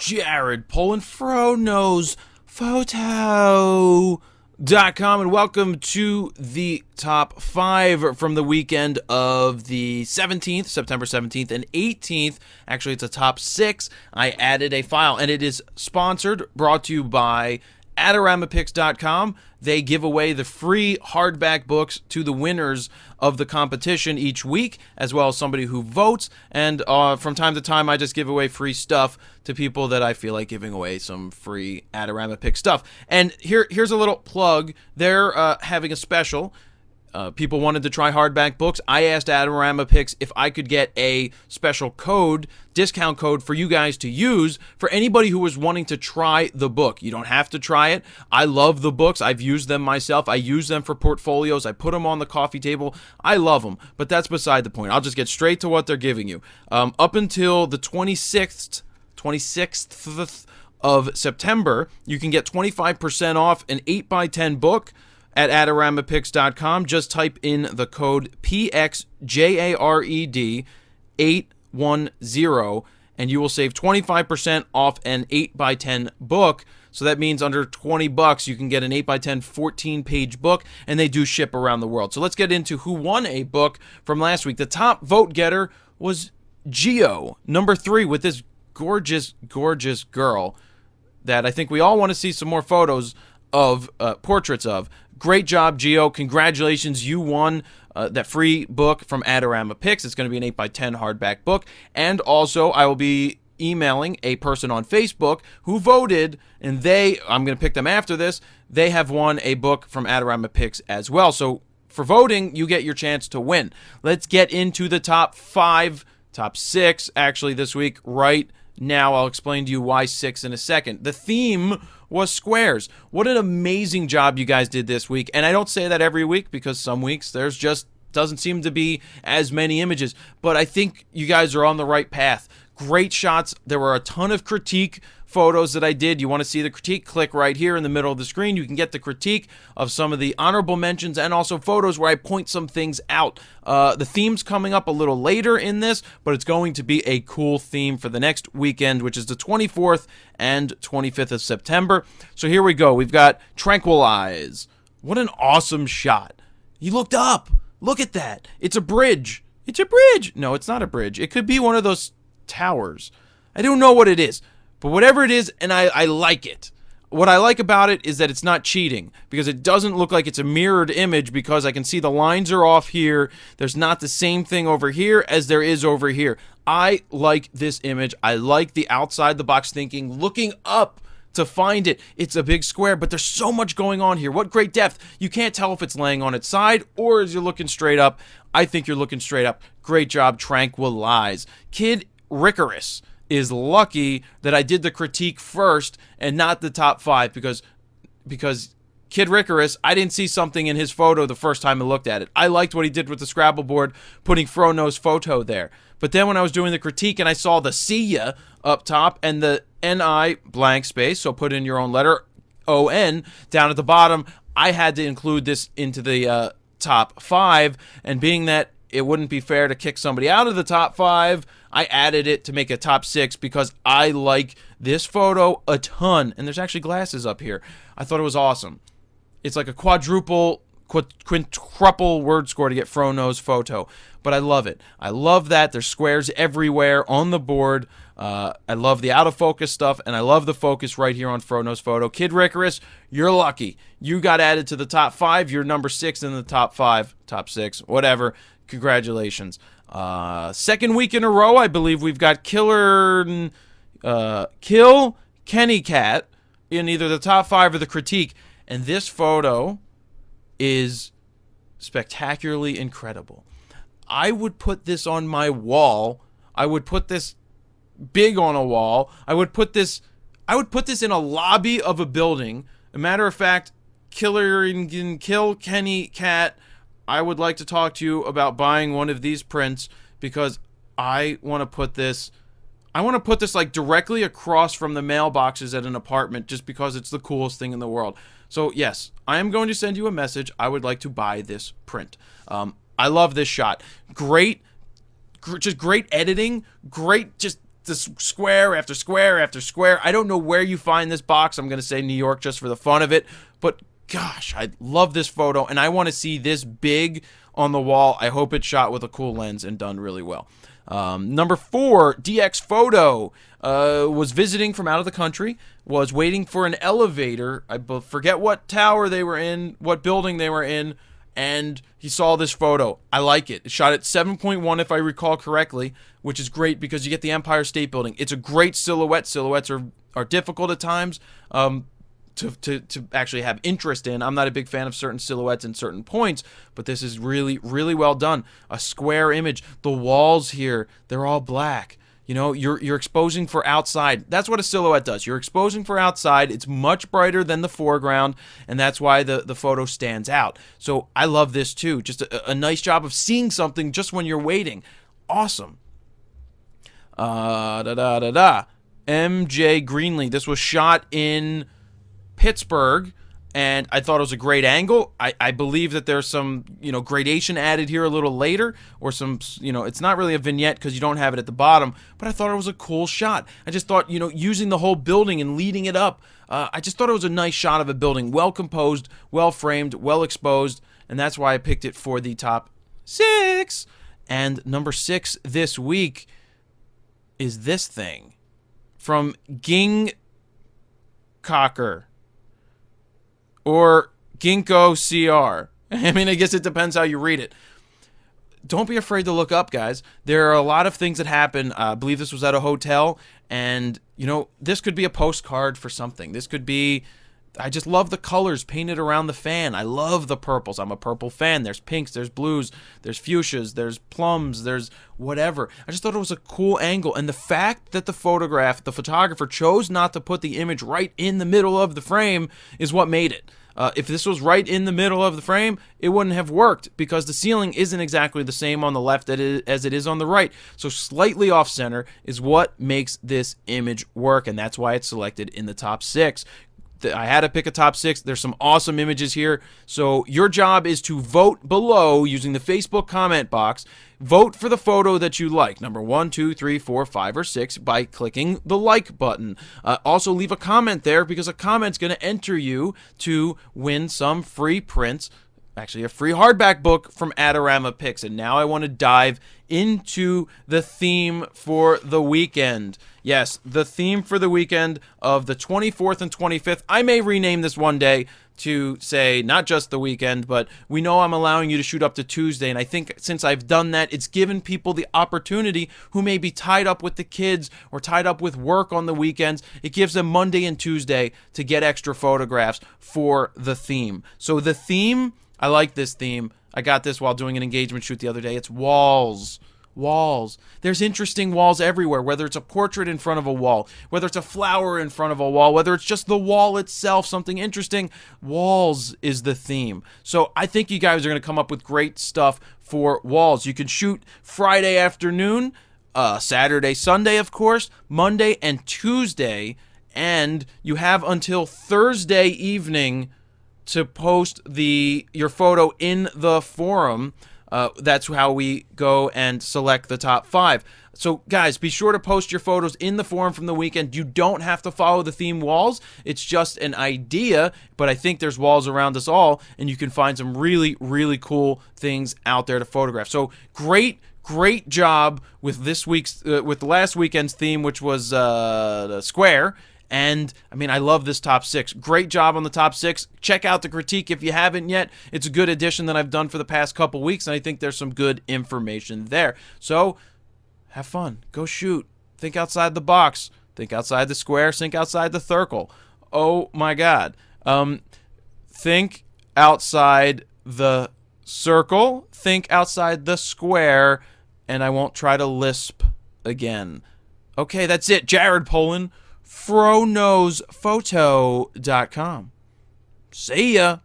Jared Poland, FroKnowsPhoto.com, and welcome to the top 5 from the weekend of the 17th, September 17th and 18th. Actually, it's a top 6. I added a file, and it is brought to you by AdoramaPicks.com. They give away the free hardback books to the winners of the competition each week, as well as somebody who votes. And from time to time, I just give away free stuff to people that I feel like giving away some free Adorama Pick stuff. And here's a little plug. They're having a special. People wanted to try hardback books. I asked Adorama Picks if I could get a special discount code for you guys to use for anybody who was wanting to try the book. You don't have to try it. I love the books. I've used them myself. I use them for portfolios. I put them on the coffee table. I love them, but that's beside the point. I'll just get straight to what they're giving you. Up until the 26th of September, you can get 25% off an 8x10 book at AdoramaPicks.com. Just type in the code PXJARED810 and you will save 25% off an 8x10 book. So that means under $20 you can get an 8x10 14-page book, and they do ship around the world. So let's get into who won a book from last week. The top vote getter was Geo, number 3, with this gorgeous girl that I think we all want to see some more photos of, portraits of. Great job, Geo. Congratulations. You won that free book from Adorama Picks. It's going to be an 8x10 hardback book. And also, I will be emailing a person on Facebook who voted, and I'm going to pick them after this. They have won a book from Adorama Picks as well. So for voting, you get your chance to win. Let's get into the top 6, actually, this week right now. I'll explain to you why 6 in a second. The theme was squares. What an amazing job you guys did this week. And I don't say that every week because some weeks there's just doesn't seem to be as many images. But I think you guys are on the right path. Great shots. There were a ton of critique photos that I did. You want to see the critique? Click right here in the middle of the screen. You can get the critique of some of the honorable mentions and also photos where I point some things out. The theme's coming up a little later in this, but it's going to be a cool theme for the next weekend, which is the 24th and 25th of September. So here we go. We've got Tranquilize. What an awesome shot. He looked up. Look at that. It's a bridge. It's a bridge. No, it's not a bridge. It could be one of those towers. I don't know what it is. But whatever it is, and I like it. What I like about it is that it's not cheating, because it doesn't look like it's a mirrored image, because I can see the lines are off here. There's not the same thing over here as there is over here. I like this image. I like the outside the box thinking, looking up to find it. It's a big square, but there's so much going on here. What great depth. You can't tell if it's laying on its side or as you're looking straight up. I think you're looking straight up. Great job, Tranquilize. Kid Ricarus is lucky that I did the critique first and not the top 5, because Kid Ricarus, I didn't see something in his photo the first time I looked at it. I liked what he did with the Scrabble board, putting FroKnowsPhoto there. But then when I was doing the critique and I saw the see ya up top and the NI blank space, so put in your own letter, ON, down at the bottom, I had to include this into the top 5, and being that it wouldn't be fair to kick somebody out of the top 5, I added it to make a top 6 because I like this photo a ton. And there's actually glasses up here. I thought it was awesome. It's like a quintuple word score to get FroKnowsPhoto. But I love it. I love that there's squares everywhere on the board. I love the out of focus stuff, and I love the focus right here on FroKnowsPhoto. Kid Ricarus, you're lucky. You got added to the top 5. You're number 6 in the top 5, top 6, whatever. Congratulations. Second week in a row, I believe we've got Kill Kenny Cat in either the top 5 or the critique. And this photo is spectacularly incredible. I would put this on my wall. I would put this big on a wall. I would put this in a lobby of a building. A matter of fact, Kill Kenny Cat, I would like to talk to you about buying one of these prints, because I want to put this like directly across from the mailboxes at an apartment, just because it's the coolest thing in the world. So yes, I am going to send you a message. I would like to buy this print. I love this shot. Just great editing. Great, just just square after square after square. I don't know where you find this box. I'm going to say New York just for the fun of it. But gosh, I love this photo, and I want to see this big on the wall. I hope it's shot with a cool lens and done really well. Number 4, DX Photo was visiting from out of the country, was waiting for an elevator. I forget what tower they were in, what building they were in, and he saw this photo. I like it. It's shot at 7.1 if I recall correctly, which is great because you get the Empire State Building. It's a great silhouette. Silhouettes are difficult at times to actually have interest in. I'm not a big fan of certain silhouettes and certain points, but this is really, really well done. A square image. The walls here, they're all black. You know, you're exposing for outside. That's what a silhouette does. You're exposing for outside. It's much brighter than the foreground, and that's why the photo stands out. So I love this too. Just a nice job of seeing something just when you're waiting. Awesome. MJ Greenlee. This was shot in Pittsburgh, and I thought it was a great angle. I believe that there's some, gradation added here a little later, or some, it's not really a vignette because you don't have it at the bottom, but I thought it was a cool shot. I just thought, using the whole building and leading it up, I just thought it was a nice shot of a building, well composed, well framed, well exposed, and that's why I picked it for the top 6. And number 6 this week is this thing from Ging Cocker. Or Ginkgo CR. I mean, I guess it depends how you read it. Don't be afraid to look up, guys. There are a lot of things that happen. I believe this was at a hotel, and, this could be a postcard for something. This could be... I just love the colors painted around the fan. I love the purples. I'm a purple fan. There's pinks, there's blues, there's fuchsias, there's plums, there's whatever. I just thought it was a cool angle. And the fact that the photographer chose not to put the image right in the middle of the frame is what made it. If this was right in the middle of the frame, it wouldn't have worked because the ceiling isn't exactly the same on the left as it is on the right. So slightly off center is what makes this image work, and that's why it's selected in the top 6. I had to pick a top 6. There's some awesome images here. So your job is to vote below using the Facebook comment box. Vote for the photo that you like. Number 1, 2, 3, 4, 5, or 6 by clicking the like button. Also leave a comment there because a comment's going to enter you to win some free prints. Actually, a free hardback book from Adorama Picks. And now I want to dive into the theme for the weekend. Yes, the theme for the weekend of the 24th and 25th. I may rename this one day to say not just the weekend, but we know I'm allowing you to shoot up to Tuesday. And I think since I've done that, it's given people the opportunity who may be tied up with the kids or tied up with work on the weekends. It gives them Monday and Tuesday to get extra photographs for the theme. So the theme... I like this theme. I got this while doing an engagement shoot the other day. It's walls. Walls. There's interesting walls everywhere, whether it's a portrait in front of a wall, whether it's a flower in front of a wall, whether it's just the wall itself, something interesting. Walls is the theme. So I think you guys are going to come up with great stuff for walls. You can shoot Friday afternoon, Saturday, Sunday, of course, Monday and Tuesday, and you have until Thursday evening to post your photo in the forum. That's how we go and select the top 5. So guys, be sure to post your photos in the forum from the weekend. You don't have to follow the theme walls. It's just an idea, but I think there's walls around us all, and you can find some really, really cool things out there to photograph. So great job with this week's, with the last weekend's theme, which was the square. And, I mean, I love this top 6. Great job on the top 6. Check out the critique if you haven't yet. It's a good addition that I've done for the past couple weeks, and I think there's some good information there. So, have fun. Go shoot. Think outside the box. Think outside the square. Think outside the circle. Oh, my God. Think outside the circle. Think outside the square. And I won't try to lisp again. Okay, that's it. Jared Polin. FroKnowsPhoto.com. See ya.